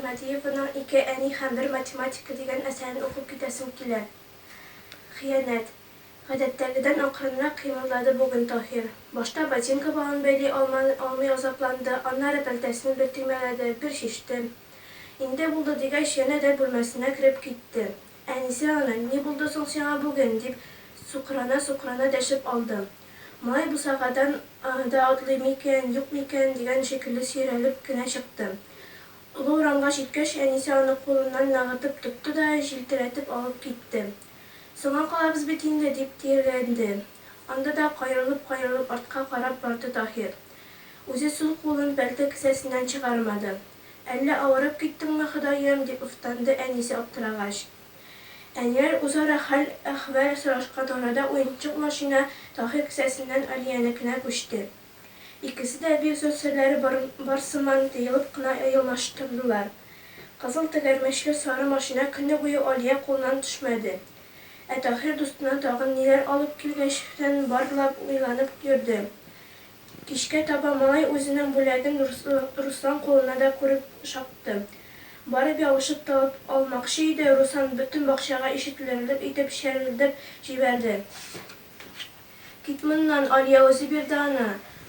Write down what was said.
Игнатьеваның «Ике әни һәм бер математика» дигән әсәрен укып китәсем килә. Хыянәт. Гадәттәгедән акрынрак кыймылдады бүген Таһир. Башта ботинка балын бәйли алмый азапланды, аннары пәлтәсен бер төймәләде, бер чиште. Инде булды дигәч, янә дә бүлмәсенә кереп китте. Әнисе аны: «Ни булды соң сиңа бүген?» дип сукрана дәшеп алды. Малай бусагадан да атлый микән, юк микән дигән шикелле сөйрәлеп кенә чыкты. Олы урамга җиткәч, әнисе аны кулыннан ныгытып тотты да җилтерәтеп алып китте. «Соңга калабыз бит инде», дип тиргәнде. Анда да каерылып артка карап барды Таһир. Үзе сул кулын пәлтә кесәсеннән чыгармады. «Әллә авырып киттеңме, Ходаем?» дип уфтанды әнисе аптырагач. Әниләр үзара хәл-әхвәл сорашкан арада уенчык машина Таһир кесәсеннән Алиянекенә күчте. Икесе дә бик зур серләре барсыман тыелып кына елмаштылар. Кызыл тәгәрмәчле сары машина көне буе Алия кулыннан төшмәде. Ә Таһир дустына тагын ниләр алып килгәчтән барлап уйланып йөрде. Кичкә таба малай үзенең бүләген Руслан кулына да күреп шапты. Барып ябышып та алмакчы иде, Руслан бөтен бакчага ишетелерлек итеп шәрелдәп җибәрде. «Кит моннан, Алия үзе бирде аны.